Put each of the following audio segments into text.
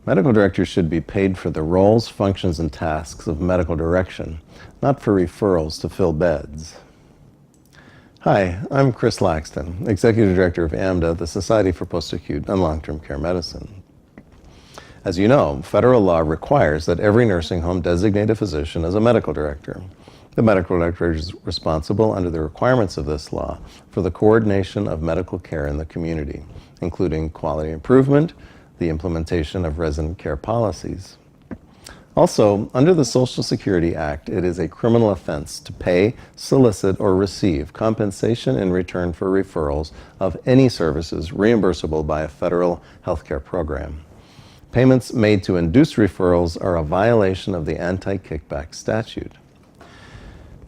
Medical directors should be paid for the roles, functions, and tasks of medical direction, not for referrals to fill beds. Hi, I'm Chris Laxton, Executive Director of AMDA, the Society for Post-Acute and Long-Term Care Medicine. As you know, federal law requires that every nursing home designate a physician as a medical director. The medical director is responsible under the requirements of this law for the coordination of medical care in the community, including quality improvement, the implementation of resident care policies. Also, under the Social Security Act, it is a criminal offense to pay, solicit, or receive compensation in return for referrals of any services reimbursable by a federal healthcare program. Payments made to induce referrals are a violation of the anti-kickback statute.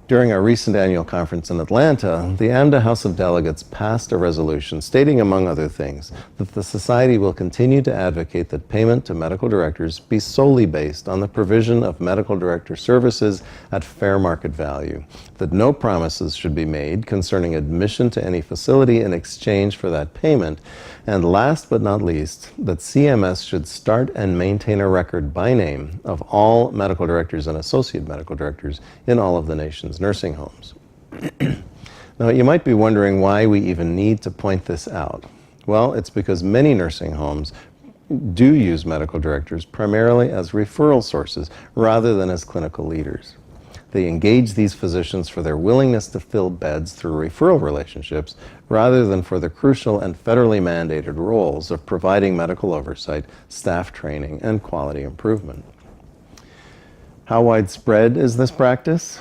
During our recent annual conference in Atlanta, the AMDA House of Delegates passed a resolution stating, among other things, that the Society will continue to advocate that payment to medical directors be solely based on the provision of medical director services at fair market value, that no promises should be made concerning admission to any facility in exchange for that payment, and last but not least, that CMS should start and maintain a record by name of all medical directors and associate medical directors in all of the nation's nursing homes. Now, you might be wondering why we even need to point this out. Well, it's because many nursing homes do use medical directors primarily as referral sources rather than as clinical leaders. They engage these physicians for their willingness to fill beds through referral relationships rather than for the crucial and federally mandated roles of providing medical oversight, staff training, and quality improvement. How widespread is this practice?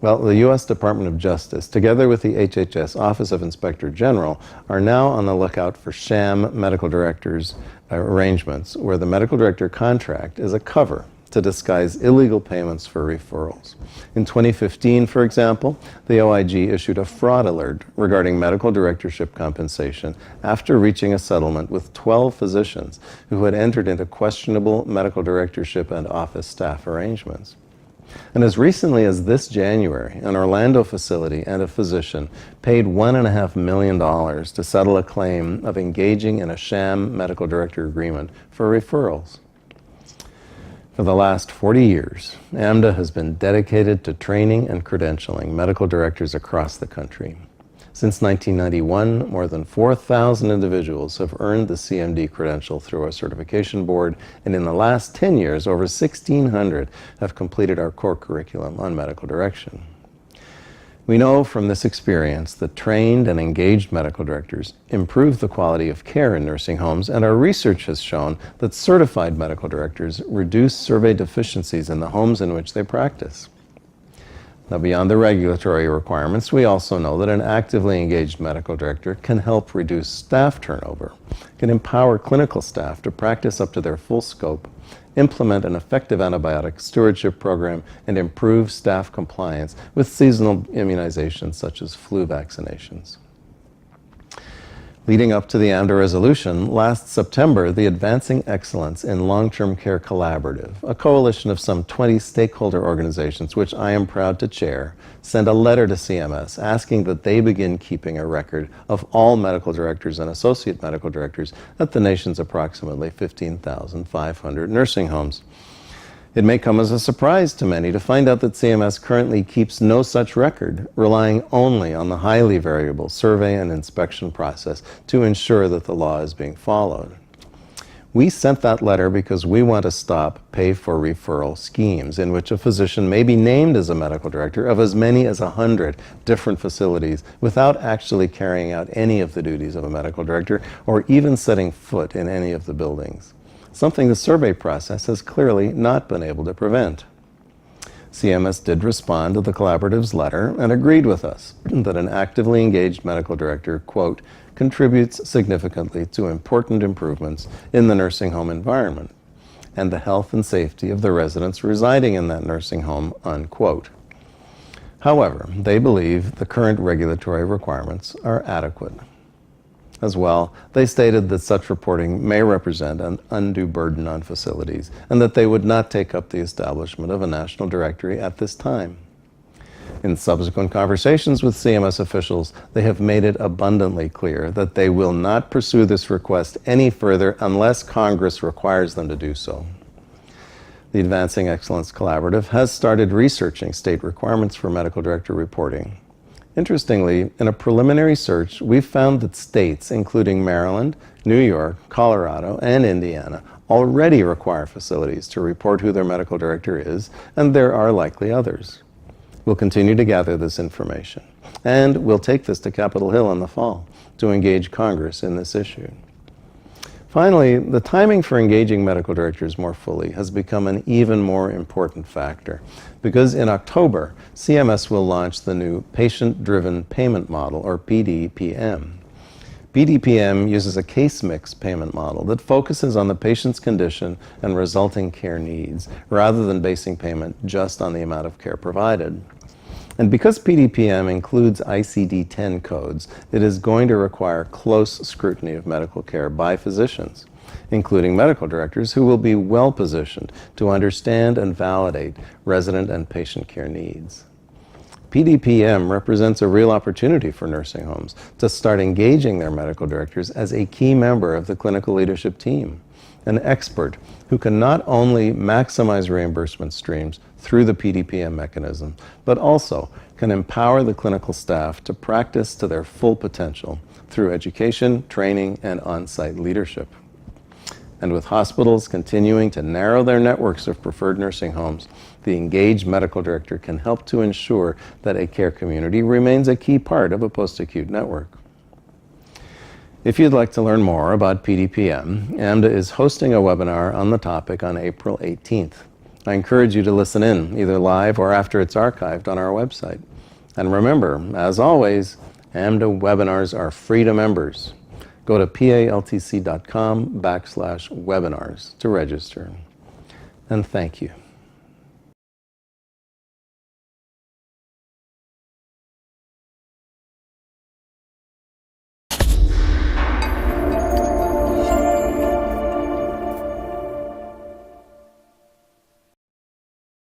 Well, the U.S. Department of Justice, together with the HHS Office of Inspector General, are now on the lookout for sham medical directors arrangements where the medical director contract is a cover to disguise illegal payments for referrals. In 2015, for example, the OIG issued a fraud alert regarding medical directorship compensation after reaching a settlement with 12 physicians who had entered into questionable medical directorship and office staff arrangements. And as recently as this January, an Orlando facility and a physician paid $1.5 million to settle a claim of engaging in a sham medical director agreement for referrals. For the last 40 years, AMDA has been dedicated to training and credentialing medical directors across the country. Since 1991, more than 4,000 individuals have earned the CMD credential through our certification board, and in the last 10 years, over 1,600 have completed our core curriculum on medical direction. We know from this experience that trained and engaged medical directors improve the quality of care in nursing homes, and our research has shown that certified medical directors reduce survey deficiencies in the homes in which they practice. Now, beyond the regulatory requirements, we also know that an actively engaged medical director can help reduce staff turnover, can empower clinical staff to practice up to their full scope, implement an effective antibiotic stewardship program, and improve staff compliance with seasonal immunizations such as flu vaccinations. Leading up to the AMDA resolution, last September, the Advancing Excellence in Long-Term Care Collaborative, a coalition of some 20 stakeholder organizations, which I am proud to chair, sent a letter to CMS asking that they begin keeping a record of all medical directors and associate medical directors at the nation's approximately 15,500 nursing homes. It may come as a surprise to many to find out that CMS currently keeps no such record, relying only on the highly variable survey and inspection process to ensure that the law is being followed. We sent that letter because we want to stop pay-for-referral schemes in which a physician may be named as a medical director of as many as 100 different facilities without actually carrying out any of the duties of a medical director or even setting foot in any of the buildings, something the survey process has clearly not been able to prevent. CMS did respond to the collaborative's letter and agreed with us that an actively engaged medical director, quote, contributes significantly to important improvements in the nursing home environment and the health and safety of the residents residing in that nursing home, unquote. However, they believe the current regulatory requirements are adequate. As well, they stated that such reporting may represent an undue burden on facilities and that they would not take up the establishment of a national directory at this time. In subsequent conversations with CMS officials, they have made it abundantly clear that they will not pursue this request any further unless Congress requires them to do so. The Advancing Excellence Collaborative has started researching state requirements for medical director reporting. Interestingly, in a preliminary search, we've found that states, including Maryland, New York, Colorado, and Indiana, already require facilities to report who their medical director is, and there are likely others. We'll continue to gather this information, and we'll take this to Capitol Hill in the fall to engage Congress in this issue. Finally, the timing for engaging medical directors more fully has become an even more important factor because in October, CMS will launch the new Patient-Driven Payment Model, or PDPM. PDPM uses a case mix payment model that focuses on the patient's condition and resulting care needs, rather than basing payment just on the amount of care provided. And because PDPM includes ICD-10 codes, it is going to require close scrutiny of medical care by physicians, including medical directors who will be well positioned to understand and validate resident and patient care needs. PDPM represents a real opportunity for nursing homes to start engaging their medical directors as a key member of the clinical leadership team, an expert who can not only maximize reimbursement streams through the PDPM mechanism, but also can empower the clinical staff to practice to their full potential through education, training, and on-site leadership. And with hospitals continuing to narrow their networks of preferred nursing homes, the engaged medical director can help to ensure that a care community remains a key part of a post-acute network. If you'd like to learn more about PDPM, AMDA is hosting a webinar on the topic on April 18th. I encourage you to listen in, either live or after it's archived on our website. And remember, as always, AMDA webinars are free to members. Go to paltc.com/webinars to register. And thank you.